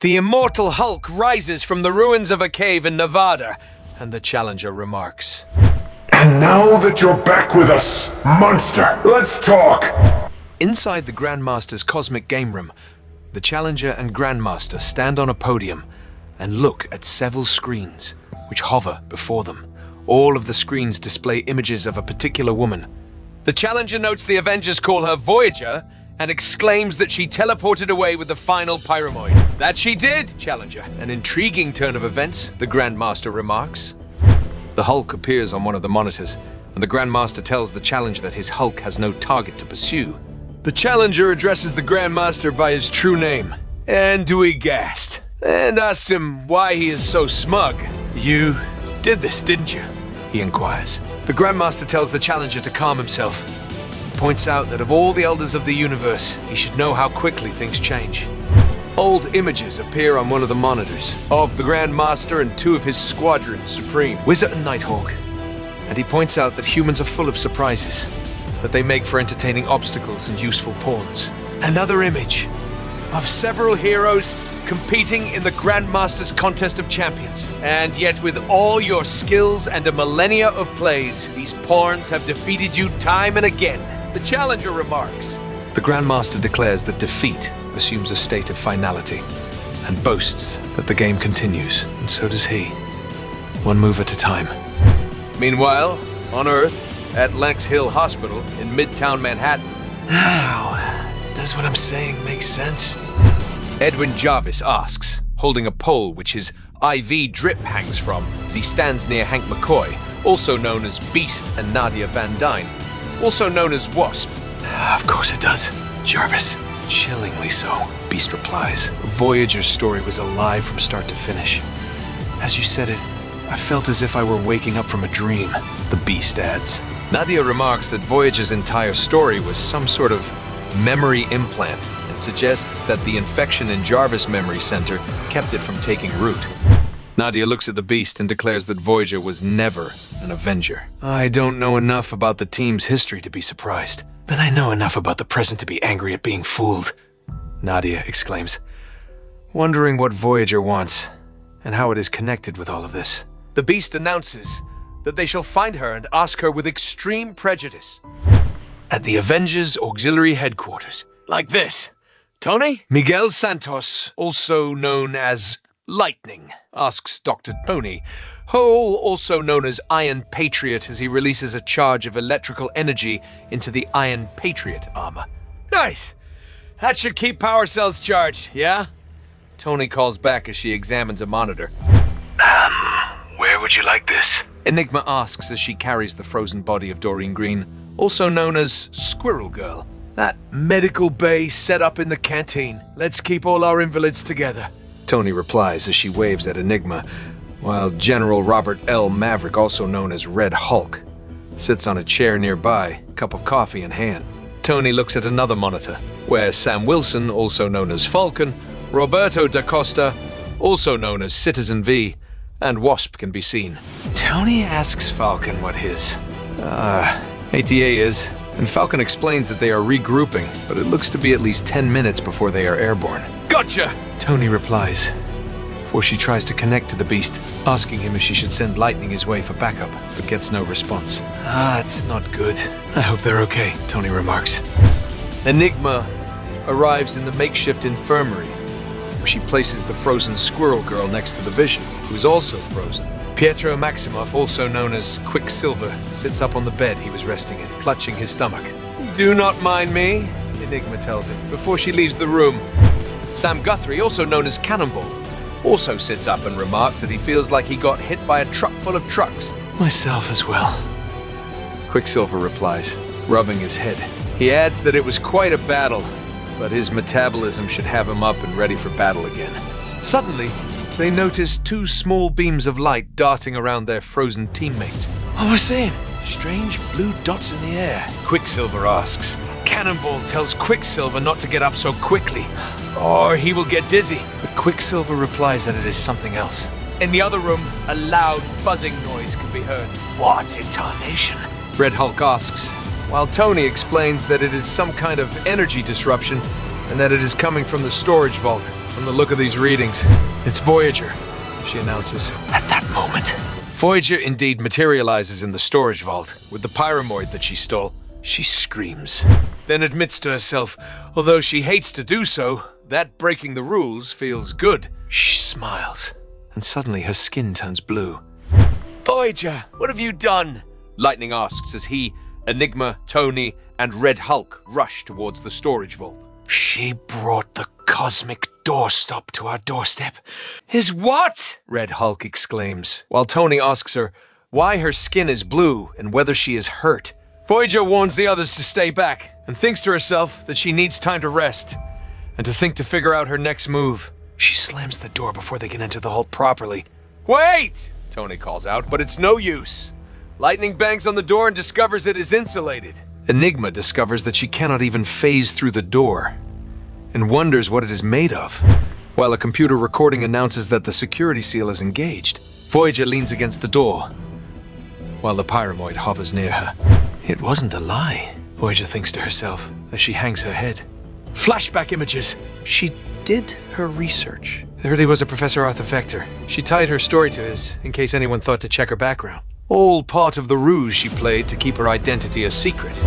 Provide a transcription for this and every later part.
The Immortal Hulk rises from the ruins of a cave in Nevada, and the Challenger remarks. And now that you're back with us, monster, let's talk! Inside the Grandmaster's cosmic game room, the Challenger and Grandmaster stand on a podium and look at several screens, which hover before them. All of the screens display images of a particular woman. The Challenger notes the Avengers call her Voyager and exclaims that she teleported away with the final pyramoid. That she did, Challenger. An intriguing turn of events, the Grandmaster remarks. The Hulk appears on one of the monitors, and the Grandmaster tells the Challenger that his Hulk has no target to pursue. The Challenger addresses the Grandmaster by his true name, and Dewey gasped, and asks him why he is so smug. You did this, didn't you? He inquires. The Grandmaster tells the Challenger to calm himself. He points out that of all the elders of the universe, he should know how quickly things change. Old images appear on one of the monitors of the Grandmaster and two of his squadron, Supreme, Wizard and Nighthawk. And he points out that humans are full of surprises, that they make for entertaining obstacles and useful pawns. Another image of several heroes competing in the Grandmaster's Contest of Champions. And yet with all your skills and a millennia of plays, these pawns have defeated you time and again. The Challenger remarks. The Grandmaster declares that defeat assumes a state of finality and boasts that the game continues, and so does he. One move at a time. Meanwhile, on Earth, at Lex Hill Hospital in Midtown Manhattan. Now, does what I'm saying make sense? Edwin Jarvis asks, holding a pole which his IV drip hangs from as he stands near Hank McCoy, also known as Beast and Nadia Van Dyne, also known as Wasp. Of course it does, Jarvis. Chillingly so, Beast replies. Voyager's story was alive from start to finish. As you said it, I felt as if I were waking up from a dream, the Beast adds. Nadia remarks that Voyager's entire story was some sort of memory implant and suggests that the infection in Jarvis' memory center kept it from taking root. Nadia looks at the Beast and declares that Voyager was never an Avenger. I don't know enough about the team's history to be surprised, but I know enough about the present to be angry at being fooled, Nadia exclaims, wondering what Voyager wants and how it is connected with all of this. The Beast announces that they shall find her and ask her with extreme prejudice at the Avengers Auxiliary headquarters. Like this. Tony? Miguel Santos, also known as Lightning, asks Dr. Toni Ho, also known as Iron Patriot, as he releases a charge of electrical energy into the Iron Patriot armor. Nice! That should keep power cells charged, yeah? Toni calls back as she examines a monitor. Where would you like this? Enigma asks as she carries the frozen body of Doreen Green, also known as Squirrel Girl. That medical bay set up in the canteen. Let's keep all our invalids together. Toni replies as she waves at Enigma, while General Robert L. Maverick, also known as Red Hulk, sits on a chair nearby, cup of coffee in hand. Toni looks at another monitor, where Sam Wilson, also known as Falcon, Roberto da Costa, also known as Citizen V, and Wasp can be seen. Toni asks Falcon what his ATA is, and Falcon explains that they are regrouping, but it looks to be at least 10 minutes before they are airborne. Gotcha! Toni replies, before she tries to connect to the Beast, asking him if she should send Lightning his way for backup, but gets no response. It's not good. I hope they're okay, Toni remarks. Enigma arrives in the makeshift infirmary, where she places the frozen Squirrel Girl next to the Vision, who is also frozen. Pietro Maximoff, also known as Quicksilver, sits up on the bed he was resting in, clutching his stomach. Do not mind me, Enigma tells him, before she leaves the room. Sam Guthrie, also known as Cannonball, also sits up and remarks that he feels like he got hit by a truck full of trucks. Myself as well, Quicksilver replies, rubbing his head. He adds that it was quite a battle, but his metabolism should have him up and ready for battle again. Suddenly, they notice two small beams of light darting around their frozen teammates. What was saying? Strange blue dots in the air, Quicksilver asks. Cannonball tells Quicksilver not to get up so quickly, or he will get dizzy. But Quicksilver replies that it is something else. In the other room, a loud buzzing noise can be heard. What in tarnation? Red Hulk asks, while Toni explains that it is some kind of energy disruption and that it is coming from the storage vault. from the look of these readings. It's Voyager, she announces. At that moment, Voyager indeed materializes in the storage vault with the pyramoid that she stole. She screams, then admits to herself, although she hates to do so, that breaking the rules feels good. She smiles, and suddenly her skin turns blue. Voyager, what have you done? Lightning asks as he, Enigma, Toni, and Red Hulk rush towards the storage vault. She brought the cosmic doorstop to our doorstep. Is what? Red Hulk exclaims, while Toni asks her why her skin is blue and whether she is hurt. Voyager warns the others to stay back and thinks to herself that she needs time to rest and to figure out her next move. She slams the door before they can enter the vault properly. Wait! Toni calls out, but it's no use. Lightning bangs on the door and discovers it is insulated. Enigma discovers that she cannot even phase through the door and wonders what it is made of, while a computer recording announces that the security seal is engaged. Voyager leans against the door, while the pyramoid hovers near her. It wasn't a lie, Voyager thinks to herself as she hangs her head. Flashback images. She did her research. There really was a Professor Arthur Vector. She tied her story to his, in case anyone thought to check her background. All part of the ruse she played to keep her identity a secret.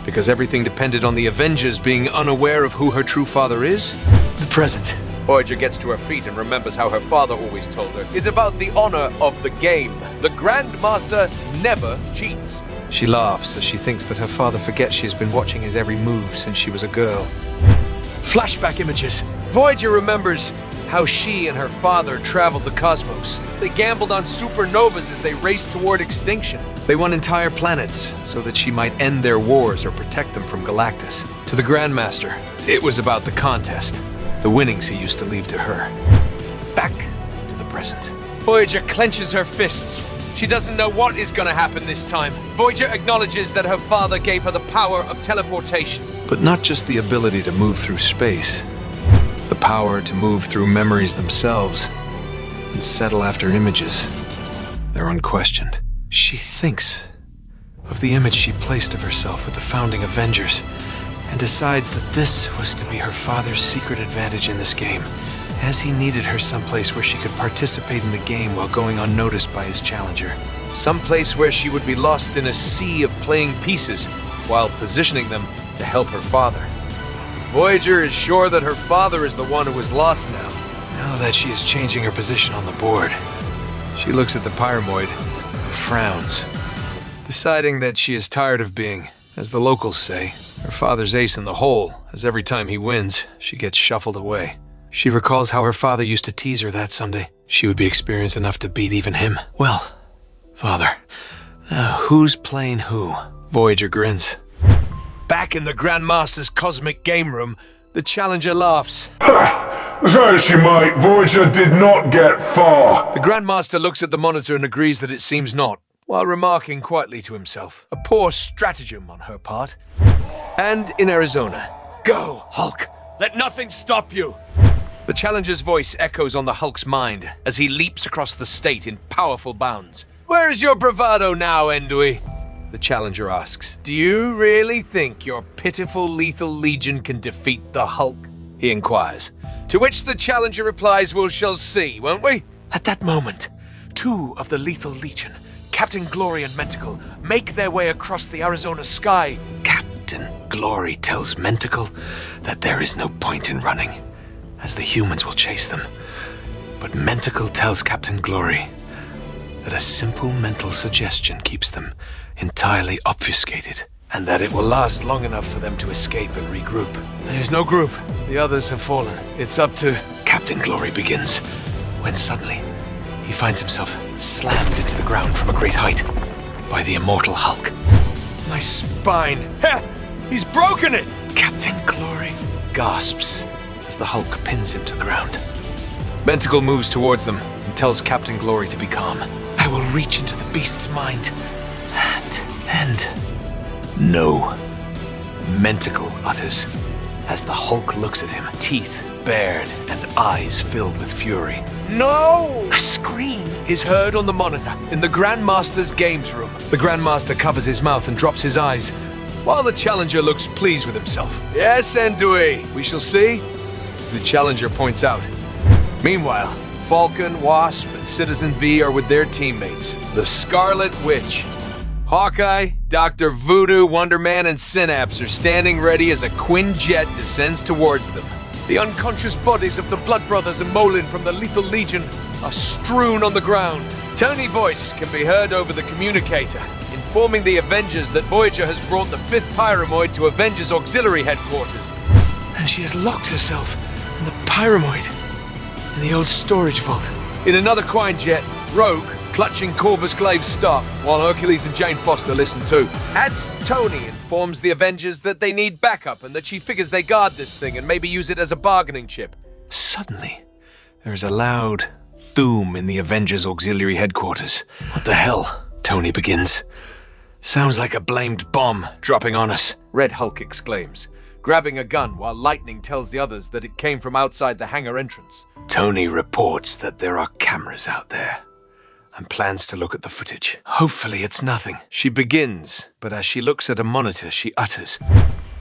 Because everything depended on the Avengers being unaware of who her true father is. The present. Voyager gets to her feet and remembers how her father always told her. It's about the honor of the game. The Grandmaster never cheats. She laughs as she thinks that her father forgets she has been watching his every move since she was a girl. Flashback images. Voyager remembers how she and her father traveled the cosmos. They gambled on supernovas as they raced toward extinction. They won entire planets so that she might end their wars or protect them from Galactus. To the Grandmaster, it was about the contest. The winnings he used to leave to her. Back to the present. Voyager clenches her fists. She doesn't know what is going to happen this time. Voyager acknowledges that her father gave her the power of teleportation. But not just the ability to move through space. The power to move through memories themselves and settle after images. They're unquestioned. She thinks of the image she placed of herself with the founding Avengers and decides that this was to be her father's secret advantage in this game, as he needed her someplace where she could participate in the game while going unnoticed by his challenger. Someplace where she would be lost in a sea of playing pieces while positioning them to help her father. Voyager is sure that her father is the one who is lost now that she is changing her position on the board. She looks at the pyramoid and frowns, deciding that she is tired of being, as the locals say, her father's ace in the hole, as every time he wins, she gets shuffled away. She recalls how her father used to tease her that someday she would be experienced enough to beat even him. Well, father, who's playing who? Voyager grins. Back in the Grandmaster's cosmic game room, the Challenger laughs. So she might, Voyager did not get far. The Grandmaster looks at the monitor and agrees that it seems not, while remarking quietly to himself, a poor stratagem on her part. And in Arizona, go, Hulk! Let nothing stop you! The Challenger's voice echoes on the Hulk's mind as he leaps across the state in powerful bounds. Where is your bravado now, Endui? The Challenger asks. Do you really think your pitiful lethal legion can defeat the Hulk? He inquires. To which the Challenger replies, we shall see, won't we? At that moment, two of the lethal legion, Captain Glory and Mentacle, make their way across the Arizona sky. Captain Glory tells Mentacle that there is no point in running, as the humans will chase them. But Mentacle tells Captain Glory that a simple mental suggestion keeps them entirely obfuscated, and that it will last long enough for them to escape and regroup. There's no group. The others have fallen. It's up to... Captain Glory begins, when suddenly he finds himself slammed into the ground from a great height by the Immortal Hulk. My spine! Ha! He's broken it! Captain Glory gasps as the Hulk pins him to the ground. Mentacle moves towards them and tells Captain Glory to be calm. I will reach into the beast's mind and no. Mentacle utters as the Hulk looks at him, teeth bared and eyes filled with fury. No! A scream is heard on the monitor in the Grandmaster's games room. The Grandmaster covers his mouth and drops his eyes, while the Challenger looks pleased with himself. Yes, Endui, we shall see. the Challenger points out. Meanwhile, Falcon, Wasp, and Citizen V are with their teammates, the Scarlet Witch. Hawkeye, Dr. Voodoo, Wonder Man, and Synapse are standing ready as a Quinjet descends towards them. The unconscious bodies of the Blood Brothers and Molin from the Lethal Legion are strewn on the ground. Tony's voice can be heard over the communicator, informing the Avengers that Voyager has brought the 5th pyramoid to Avengers Auxiliary headquarters. And she has locked herself in the pyramoid in the old storage vault. In another Quinjet, Rogue, clutching Corvus Glaive's staff, while Hercules and Jane Foster listen too. As Toni informs the Avengers that they need backup and that she figures they guard this thing and maybe use it as a bargaining chip. Suddenly, there is a loud boom in the Avengers Auxiliary headquarters. What the hell? Toni begins. Sounds like a blamed bomb dropping on us, Red Hulk exclaims, grabbing a gun while Lightning tells the others that it came from outside the hangar entrance. Toni reports that there are cameras out there and plans to look at the footage. Hopefully it's nothing. She begins, but as she looks at a monitor, she utters,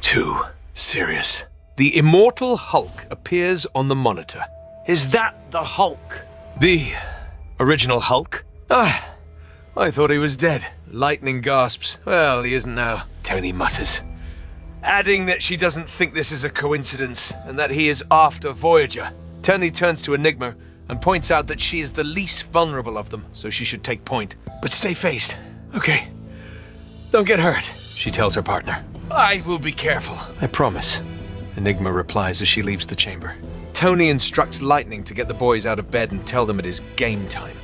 "Too serious." The Immortal Hulk appears on the monitor. Is that the Hulk? The original Hulk? I thought he was dead. Lightning gasps. Well, he isn't now, Toni mutters, adding that she doesn't think this is a coincidence and that he is after Voyager. Toni turns to Enigma and points out that she is the least vulnerable of them, so she should take point. But stay phased, okay? Don't get hurt, she tells her partner. I will be careful, I promise, Enigma replies as she leaves the chamber. Toni instructs Lightning to get the boys out of bed and tell them it is game time.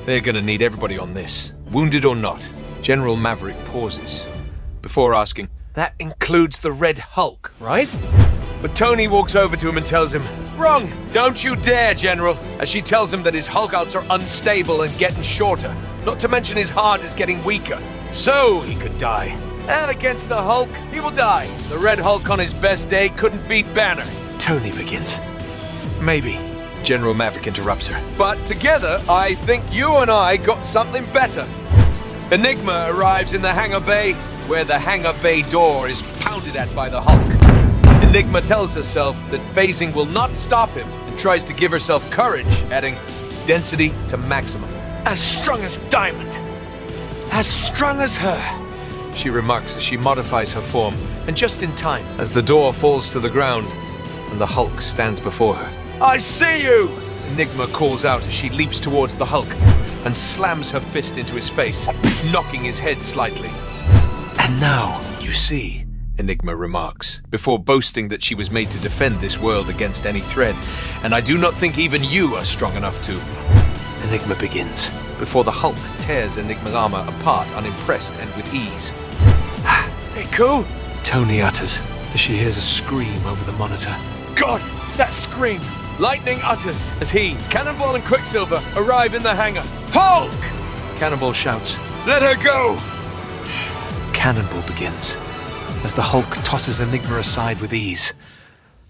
They're gonna need everybody on this, wounded or not. General Maverick pauses before asking, that includes the Red Hulk, right? But Toni walks over to him and tells him, wrong, don't you dare, General, as she tells him that his Hulkouts are unstable and getting shorter, not to mention his heart is getting weaker, so he could die. And against the Hulk, he will die. The Red Hulk on his best day couldn't beat Banner. Toni begins. Maybe, General Maverick interrupts her. But together, I think you and I got something better. Enigma arrives in the hangar bay, where the hangar bay door is pounded at by the Hulk. Enigma tells herself that phasing will not stop him and tries to give herself courage, adding density to maximum. As strong as diamond. As strong as her, she remarks as she modifies her form, and just in time as the door falls to the ground and the Hulk stands before her. I see you! Enigma calls out as she leaps towards the Hulk and slams her fist into his face, knocking his head slightly. And now, you see, Enigma remarks, before boasting that she was made to defend this world against any threat, and I do not think even you are strong enough to. Enigma begins, before the Hulk tears Enigma's armor apart unimpressed and with ease. Hey, cool? Toni utters as she hears a scream over the monitor. God, that scream! Lightning utters as he, Cannonball and Quicksilver arrive in the hangar. Hulk! Cannonball shouts, let her go! Cannonball begins, as the Hulk tosses Enigma aside with ease.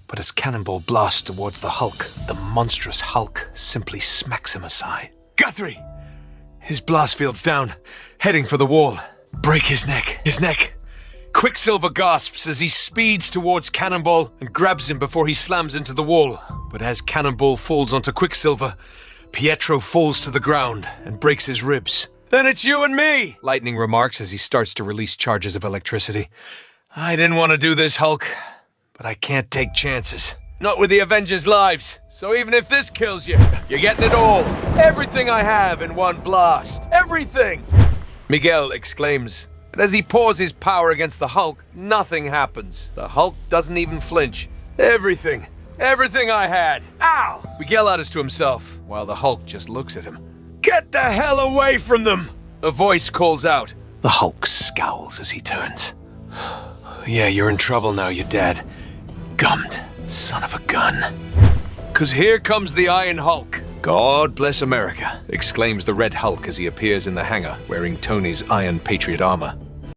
But as Cannonball blasts towards the Hulk, the monstrous Hulk simply smacks him aside. Guthrie! His blast field's down, heading for the wall. Break his neck. His neck! Quicksilver gasps as he speeds towards Cannonball and grabs him before he slams into the wall. But as Cannonball falls onto Quicksilver, Pietro falls to the ground and breaks his ribs. Then it's you and me, Lightning remarks as he starts to release charges of electricity. I didn't want to do this, Hulk, but I can't take chances. Not with the Avengers' lives. So even if this kills you, you're getting it all. Everything I have in one blast. Everything! Miguel exclaims. But as he pours his power against the Hulk, nothing happens. The Hulk doesn't even flinch. Everything I had. Ow! Miguel utters to himself, while the Hulk just looks at him. Get the hell away from them! A voice calls out. The Hulk scowls as he turns. Yeah, you're in trouble now, you dad. Gummed, son of a gun. 'Cause here comes the Iron Hulk. God bless America, exclaims the Red Hulk as he appears in the hangar, wearing Tony's Iron Patriot armor.